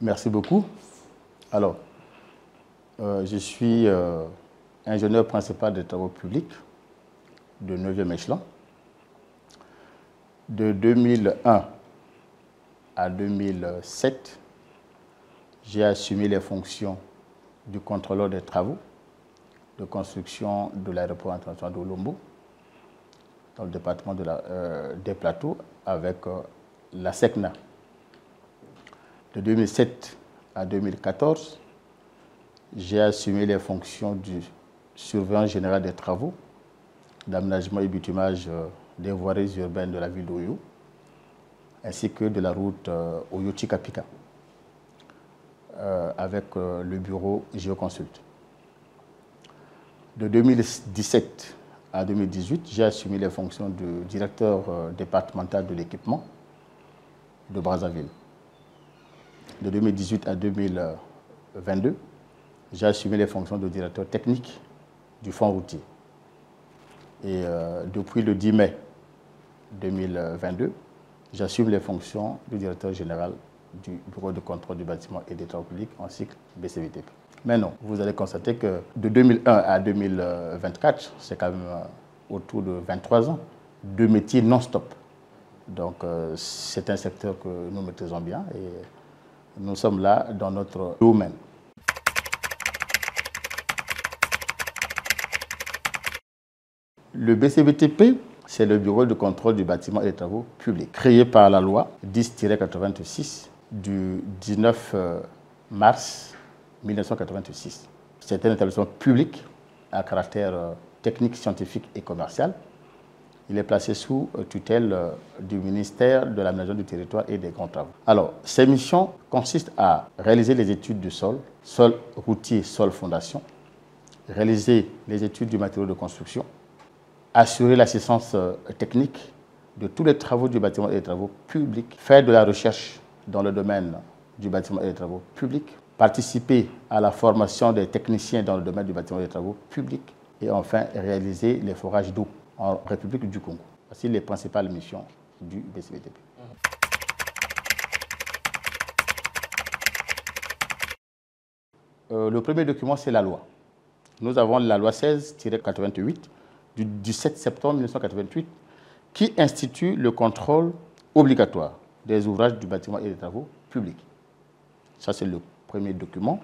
Merci beaucoup. Alors, je suis ingénieur principal des travaux publics de 9e échelon. De 2001 à 2007, j'ai assumé les fonctions du contrôleur des travaux de construction de l'aéroport international d'Olombo, dans le département des Plateaux, avec la SECNA. De 2007 à 2014, j'ai assumé les fonctions du surveillant général des travaux d'aménagement et bitumage des voiries urbaines de la ville d'Oyo, ainsi que de la route Oyo-Chikapika, avec le bureau Géoconsult. De 2017 à 2018, j'ai assumé les fonctions de directeur départemental de l'équipement de Brazzaville. De 2018 à 2022, j'ai assumé les fonctions de directeur technique du fonds routier. Et depuis le 10 mai 2022, j'assume les fonctions du directeur général du bureau de contrôle du bâtiment et des travaux publics en cycle BCVTP. Mais non, vous allez constater que de 2001 à 2024, c'est quand même autour de 23 ans de métier non-stop. Donc c'est un secteur que nous maîtrisons bien et nous sommes là dans notre domaine. Le BCVTP, c'est le bureau de contrôle du bâtiment et des travaux publics, créé par la loi 10-86 du 19 mars 1986. C'est un établissement public à caractère technique, scientifique et commercial. Il est placé sous tutelle du ministère de l'aménagement du territoire et des grands travaux. Alors, ces missions consistent à réaliser les études du sol, sol routier, sol fondation, réaliser les études du matériau de construction, assurer l'assistance technique de tous les travaux du bâtiment et des travaux publics, faire de la recherche dans le domaine du bâtiment et des travaux publics, participer à la formation des techniciens dans le domaine du bâtiment et des travaux publics et enfin réaliser les forages d'eau en République du Congo. Voici les principales missions du BCVTP. Le premier document, c'est la loi. Nous avons la loi 16-88 du 17 septembre 1988 qui institue le contrôle obligatoire des ouvrages du bâtiment et des travaux publics. Ça, c'est le premier document.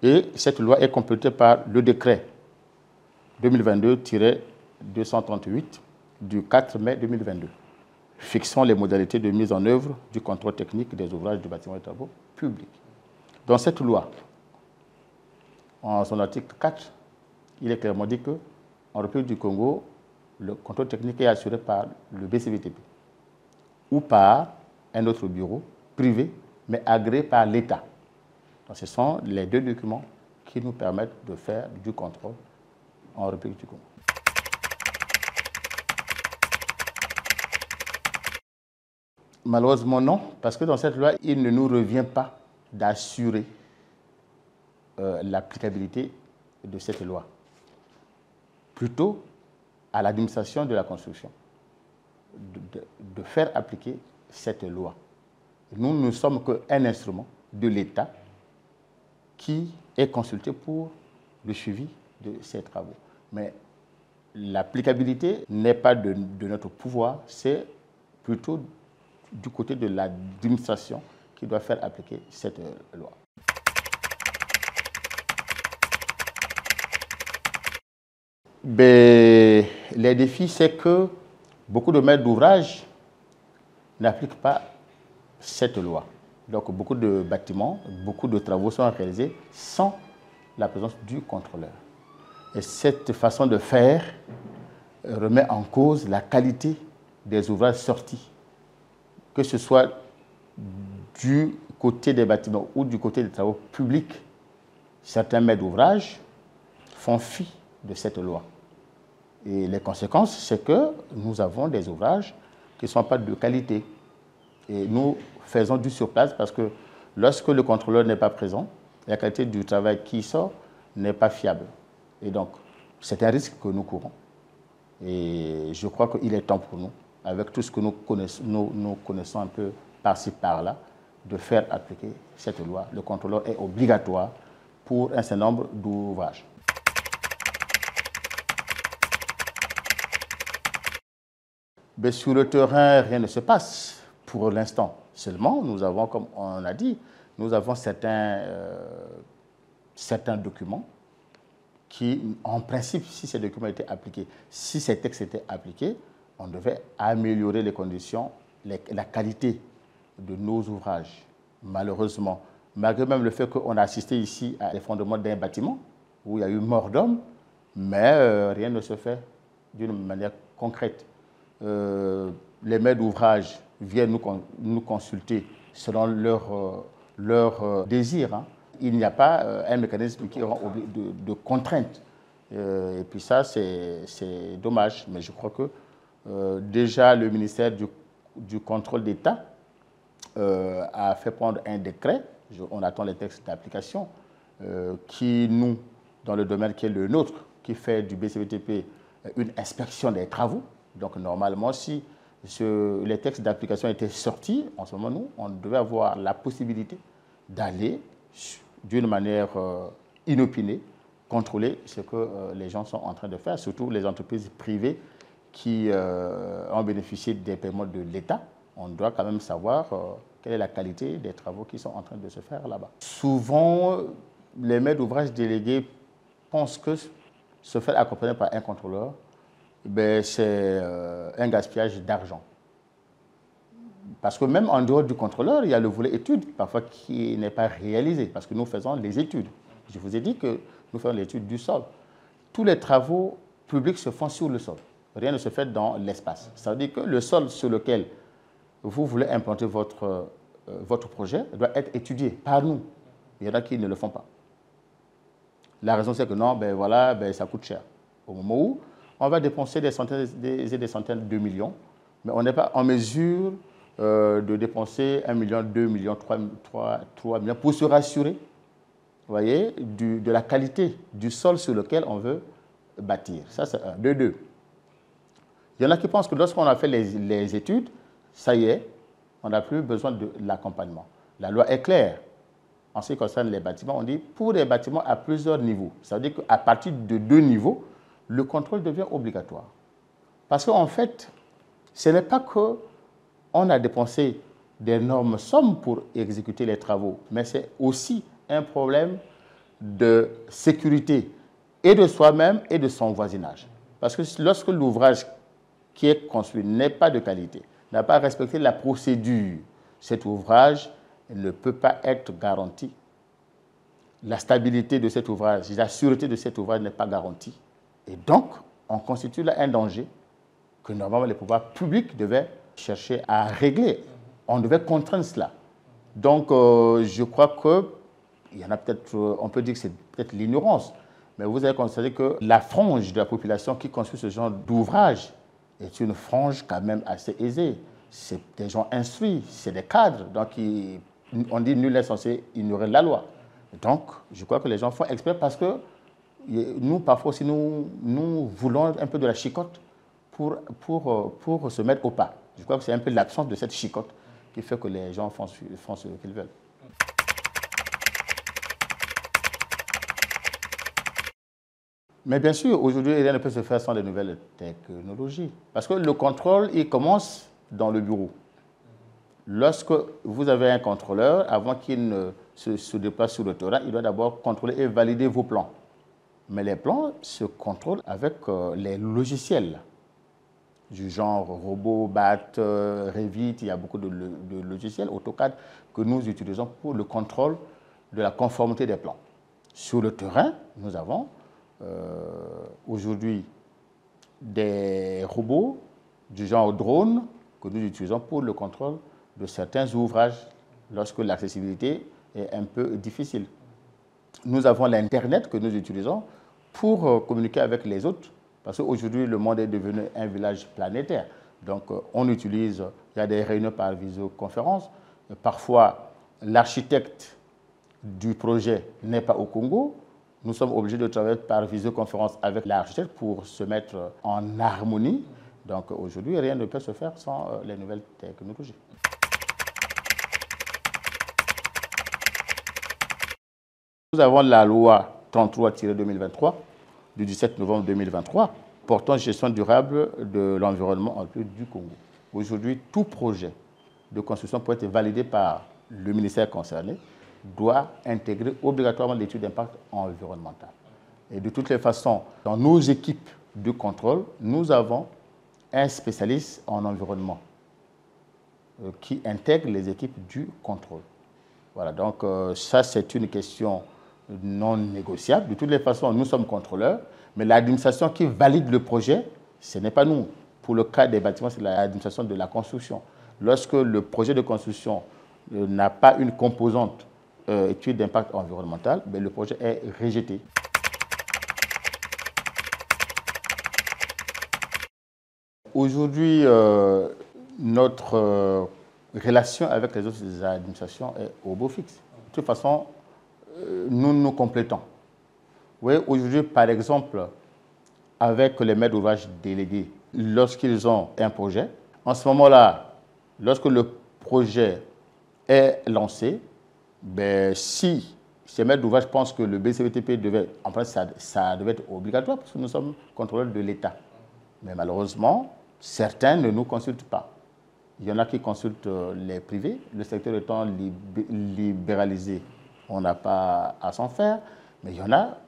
Et cette loi est complétée par le décret 2022-238 du 4 mai 2022, fixant les modalités de mise en œuvre du contrôle technique des ouvrages du bâtiment et des travaux publics. Dans cette loi, en son article 4, il est clairement dit que en République du Congo, le contrôle technique est assuré par le BCVTP ou par un autre bureau privé, mais agréé par l'État. Donc, ce sont les deux documents qui nous permettent de faire du contrôle en République du Congo. Malheureusement, non, parce que dans cette loi, il ne nous revient pas d'assurer l'applicabilité de cette loi. Plutôt à l'administration de la construction de faire appliquer cette loi. Nous ne sommes qu'un instrument de l'État qui est consulté pour le suivi de ces travaux. Mais l'applicabilité n'est pas de notre pouvoir, c'est plutôt du côté de l'administration qui doit faire appliquer cette loi. Les défis, c'est que beaucoup de maîtres d'ouvrage n'appliquent pas cette loi. Donc, beaucoup de bâtiments, beaucoup de travaux sont réalisés sans la présence du contrôleur. Et cette façon de faire remet en cause la qualité des ouvrages sortis, que ce soit du côté des bâtiments ou du côté des travaux publics. Certains maîtres d'ouvrage font fi de cette loi. Et les conséquences, c'est que nous avons des ouvrages qui ne sont pas de qualité. Et nous faisons du surplace parce que lorsque le contrôleur n'est pas présent, la qualité du travail qui sort n'est pas fiable. Et donc, c'est un risque que nous courons. Et je crois qu'il est temps pour nous, avec tout ce que nous connaissons un peu par-ci, par-là, de faire appliquer cette loi. Le contrôleur est obligatoire pour un certain nombre d'ouvrages. Mais sur le terrain, rien ne se passe pour l'instant. Seulement, nous avons, comme on a dit, nous avons certains documents qui, en principe, si ces documents étaient appliqués, si ces textes étaient appliqués, on devait améliorer les conditions, la qualité de nos ouvrages. Malheureusement, malgré même le fait qu'on a assisté ici à l'effondrement d'un bâtiment, où il y a eu mort d'homme, mais rien ne se fait d'une manière concrète. Les maîtres d'ouvrage viennent nous consulter selon leur désir. Hein. Il n'y a pas un mécanisme qui rend de contrainte. Et puis ça, c'est dommage. Mais je crois que déjà le ministère du contrôle d'État a fait prendre un décret. On attend les textes d'application qui, nous, dans le domaine qui est le nôtre, qui fait du BCBTP une inspection des travaux. Donc normalement, si les textes d'application étaient sortis, en ce moment, nous, on devait avoir la possibilité d'aller d'une manière inopinée contrôler ce que les gens sont en train de faire, surtout les entreprises privées qui ont bénéficié des paiements de l'État. On doit quand même savoir quelle est la qualité des travaux qui sont en train de se faire là-bas. Souvent, les maîtres d'ouvrage délégués pensent que se faire accompagner par un contrôleur, c'est un gaspillage d'argent. Parce que même en dehors du contrôleur, il y a le volet études, parfois qui n'est pas réalisé, parce que nous faisons les études. Je vous ai dit que nous faisons l'étude du sol. Tous les travaux publics se font sur le sol. Rien ne se fait dans l'espace. Ça veut dire que le sol sur lequel vous voulez implanter votre projet doit être étudié par nous. Il y en a qui ne le font pas. La raison, c'est que non, ça coûte cher. Au moment où on va dépenser des centaines et des centaines de millions, mais on n'est pas en mesure de dépenser 1 million, 2 millions, 3 millions pour se rassurer, vous voyez, de la qualité du sol sur lequel on veut bâtir. Ça, c'est un. De deux. Il y en a qui pensent que lorsqu'on a fait les études, ça y est, on n'a plus besoin de l'accompagnement. La loi est claire. En ce qui concerne les bâtiments, on dit pour les bâtiments à plusieurs niveaux. Ça veut dire qu'à partir de 2 niveaux, le contrôle devient obligatoire. Parce qu'en fait, ce n'est pas qu'on a dépensé d'énormes sommes pour exécuter les travaux, mais c'est aussi un problème de sécurité et de soi-même et de son voisinage. Parce que lorsque l'ouvrage qui est construit n'est pas de qualité, n'a pas respecté la procédure, cet ouvrage ne peut pas être garanti. La stabilité de cet ouvrage, la sûreté de cet ouvrage n'est pas garantie. Et donc, on constitue là un danger que normalement les pouvoirs publics devaient chercher à régler. On devait contraindre cela. Donc, je crois qu'il y en a peut-être, on peut dire que c'est peut-être l'ignorance, mais vous avez constaté que la frange de la population qui construit ce genre d'ouvrage est une frange quand même assez aisée. C'est des gens instruits, c'est des cadres, donc on dit nul n'est censé ignorer la loi. Donc, je crois que les gens font exprès parce que nous, parfois aussi, nous voulons un peu de la chicotte pour se mettre au pas. Je crois que c'est un peu l'absence de cette chicotte qui fait que les gens font ce qu'ils veulent. Mais bien sûr, aujourd'hui, rien ne peut se faire sans les nouvelles technologies. Parce que le contrôle, il commence dans le bureau. Lorsque vous avez un contrôleur, avant qu'il ne se déplace sur le terrain, il doit d'abord contrôler et valider vos plans. Mais les plans se contrôlent avec les logiciels du genre Robot, BAT, Revit. Il y a beaucoup de logiciels AutoCAD que nous utilisons pour le contrôle de la conformité des plans. Sur le terrain, nous avons aujourd'hui des robots du genre drone que nous utilisons pour le contrôle de certains ouvrages lorsque l'accessibilité est un peu difficile. Nous avons l'Internet que nous utilisons pour communiquer avec les autres, parce qu'aujourd'hui, le monde est devenu un village planétaire. Donc, on utilise, il y a des réunions par visioconférence. Parfois, l'architecte du projet n'est pas au Congo. Nous sommes obligés de travailler par visioconférence avec l'architecte pour se mettre en harmonie. Donc, aujourd'hui, rien ne peut se faire sans les nouvelles technologies. Nous avons la loi 33-2023 du 17 novembre 2023 portant gestion durable de l'environnement en République du Congo. Aujourd'hui, tout projet de construction pour être validé par le ministère concerné doit intégrer obligatoirement l'étude d'impact environnemental. Et de toutes les façons, dans nos équipes de contrôle, nous avons un spécialiste en environnement qui intègre les équipes du contrôle. Voilà, donc ça c'est une question non négociable. De toutes les façons, nous sommes contrôleurs, mais l'administration qui valide le projet, ce n'est pas nous. Pour le cas des bâtiments, c'est l'administration de la construction. Lorsque le projet de construction n'a pas une composante étude d'impact environnemental, ben, le projet est rejeté. Aujourd'hui, notre relation avec les autres administrations est au beau fixe. De toute façon, nous nous complétons. Vous voyez, aujourd'hui, par exemple, avec les maîtres d'ouvrage délégués, lorsqu'ils ont un projet, en ce moment-là, lorsque le projet est lancé, ben, si ces maîtres d'ouvrage pensent que le BCBTP devait, en principe, ça devait être obligatoire parce que nous sommes contrôleurs de l'État. Mais malheureusement, certains ne nous consultent pas. Il y en a qui consultent les privés. Le secteur étant libéralisé, on n'a pas à s'en faire. Mais il y en a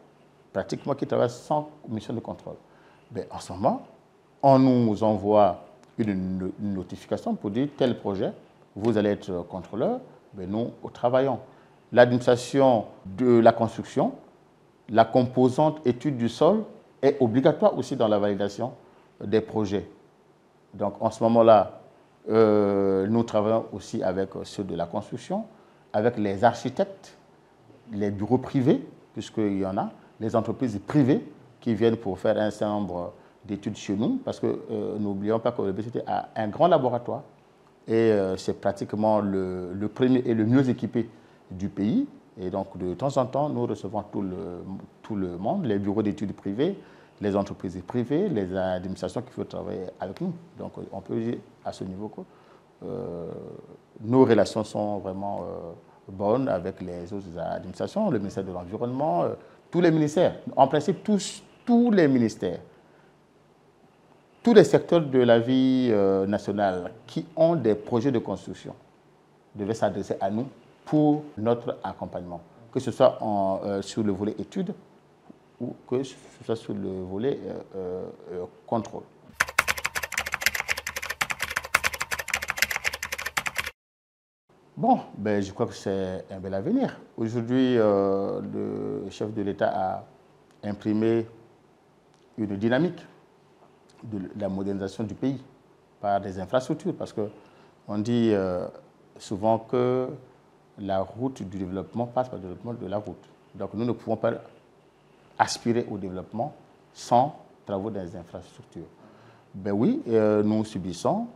pratiquement qui travaillent sans mission de contrôle. Mais en ce moment, on nous envoie une notification pour dire tel projet, vous allez être contrôleur. Mais nous travaillons. L'administration de la construction, la composante étude du sol est obligatoire aussi dans la validation des projets. Donc en ce moment-là, nous travaillons aussi avec ceux de la construction, avec les architectes, les bureaux privés, puisqu'il y en a, les entreprises privées qui viennent pour faire un certain nombre d'études chez nous, parce que n'oublions pas que le BCT a un grand laboratoire et c'est pratiquement le premier et le mieux équipé du pays. Et donc de temps en temps, nous recevons tout le monde, les bureaux d'études privés, les entreprises privées, les administrations qui veulent travailler avec nous. Donc on peut dire à ce niveau que nos relations sont vraiment bonnes avec les autres administrations, le ministère de l'Environnement, tous les ministères. En principe, tous les ministères, tous les secteurs de la vie nationale qui ont des projets de construction devaient s'adresser à nous pour notre accompagnement, que ce soit sur le volet études ou que ce soit sur le volet contrôle. Bon, ben, je crois que c'est un bel avenir. Aujourd'hui, le chef de l'État a imprimé une dynamique de la modernisation du pays par des infrastructures, parce qu'on dit souvent que la route du développement passe par le développement de la route. Donc nous ne pouvons pas aspirer au développement sans travaux dans les infrastructures. Ben oui, nous subissons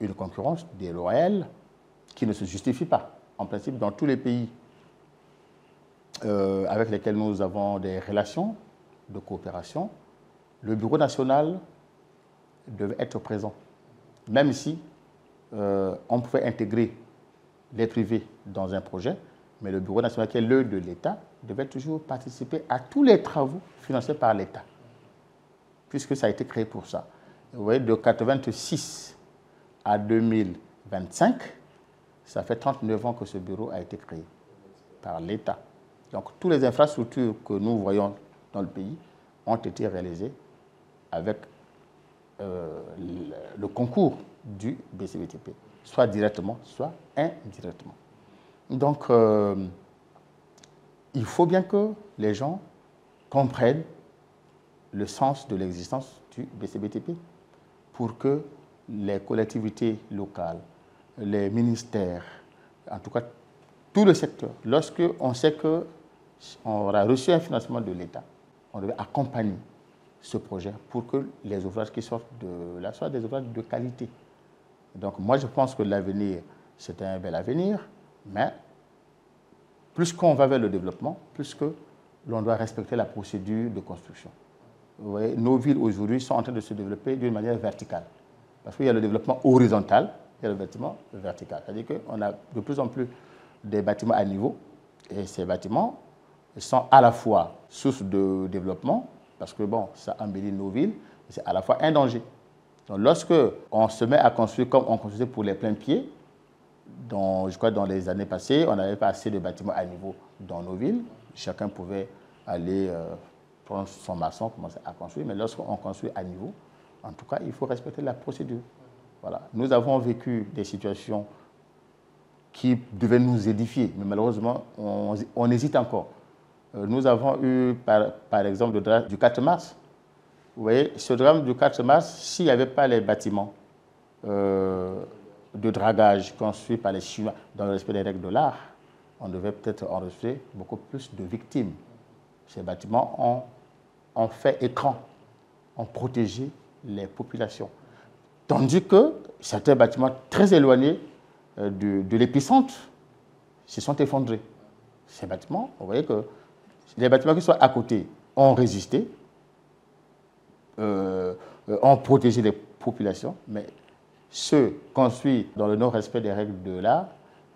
une concurrence déloyale qui ne se justifie pas. En principe, dans tous les pays avec lesquels nous avons des relations de coopération, le Bureau national devait être présent, même si on pouvait intégrer les privés dans un projet, mais le Bureau national, qui est l'œil de l'État, devait toujours participer à tous les travaux financés par l'État, puisque ça a été créé pour ça. Vous voyez, de 1986 à 2025, ça fait 39 ans que ce bureau a été créé par l'État. Donc, toutes les infrastructures que nous voyons dans le pays ont été réalisées avec le concours du BCBTP, soit directement, soit indirectement. Donc, il faut bien que les gens comprennent le sens de l'existence du BCBTP pour que les collectivités locales, les ministères, en tout cas tout le secteur, lorsqu'on sait qu'on aura reçu un financement de l'État, on devait accompagner ce projet pour que les ouvrages qui sortent de là soient des ouvrages de qualité. Donc moi je pense que l'avenir, c'est un bel avenir, mais plus qu'on va vers le développement, plus que l'on doit respecter la procédure de construction. Vous voyez, nos villes aujourd'hui sont en train de se développer d'une manière verticale. Parce qu'il y a le développement horizontal, il y a le bâtiment vertical. C'est-à-dire qu'on a de plus en plus des bâtiments à niveau Et ces bâtiments sont à la fois source de développement, parce que bon, ça embellit nos villes, et c'est à la fois un danger. Donc lorsque on se met à construire comme on construisait pour les pleins pieds, je crois dans les années passées, on n'avait pas assez de bâtiments à niveau dans nos villes. Chacun pouvait aller prendre son maçon, commencer à construire. Mais lorsqu'on construit à niveau, en tout cas, il faut respecter la procédure. Voilà. Nous avons vécu des situations qui devaient nous édifier, mais malheureusement, on hésite encore. Nous avons eu, par exemple, le drame du 4 mars. Vous voyez, ce drame du 4 mars, s'il n'y avait pas les bâtiments de dragage construits par les Chinois dans le respect des règles de l'art, on devait peut-être enregistrer beaucoup plus de victimes. Ces bâtiments ont fait écran, ont protégé les populations. Tandis que certains bâtiments très éloignés de l'épicentre se sont effondrés. Ces bâtiments, vous voyez que les bâtiments qui sont à côté ont résisté, ont protégé les populations, mais ceux construits dans le non-respect des règles de l'art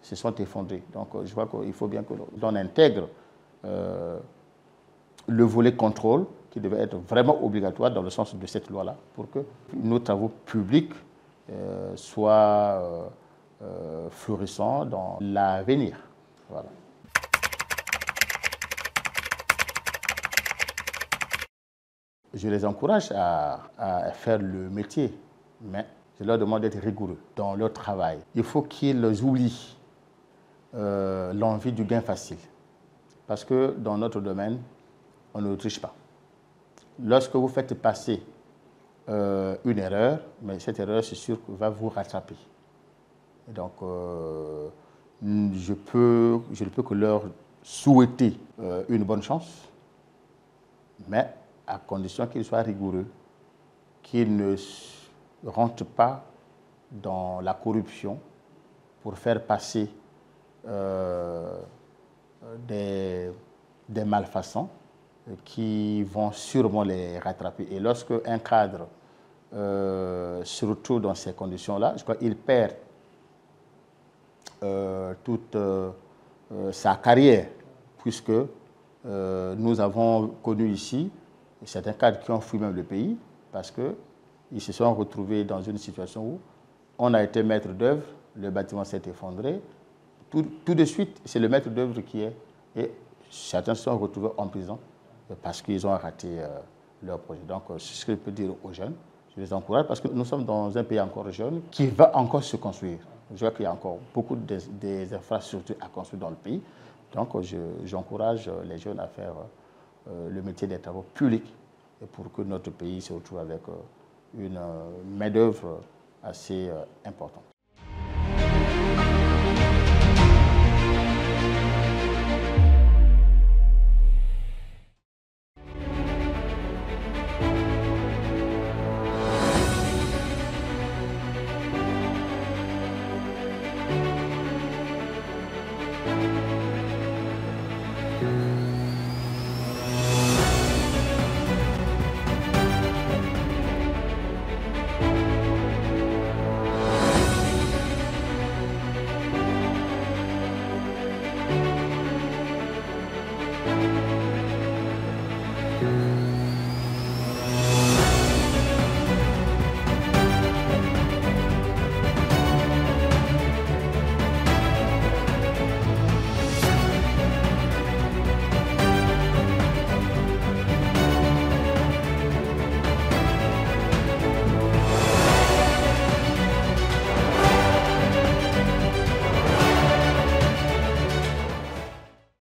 se sont effondrés. Donc je crois qu'il faut bien que l'on intègre le volet contrôle qui devait être vraiment obligatoire dans le sens de cette loi-là pour que nos travaux publics soient florissants dans l'avenir. Voilà. Je les encourage à faire le métier, mais je leur demande d'être rigoureux dans leur travail. Il faut qu'ils oublient l'envie du gain facile. Parce que dans notre domaine, on ne triche pas. Lorsque vous faites passer une erreur, mais cette erreur, c'est sûr, va vous rattraper. Et donc, je ne peux que leur souhaiter une bonne chance, mais à condition qu'ils soient rigoureux, qu'ils ne rentrent pas dans la corruption pour faire passer des malfaçons qui vont sûrement les rattraper. Et lorsque un cadre se retrouve dans ces conditions-là, je crois qu'il perd toute sa carrière, puisque nous avons connu ici certains cadres qui ont fui même le pays parce qu'ils se sont retrouvés dans une situation où on a été maître d'œuvre, le bâtiment s'est effondré. Tout de suite, c'est le maître d'œuvre qui est. Et certains se sont retrouvés en prison parce qu'ils ont raté leur projet. Donc, c'est ce que je peux dire aux jeunes. Je les encourage parce que nous sommes dans un pays encore jeune qui va encore se construire. Je vois qu'il y a encore beaucoup des infrastructures à construire dans le pays. Donc, j'encourage les jeunes à faire le métier des travaux publics et pour que notre pays se retrouve avec une main-d'œuvre assez importante.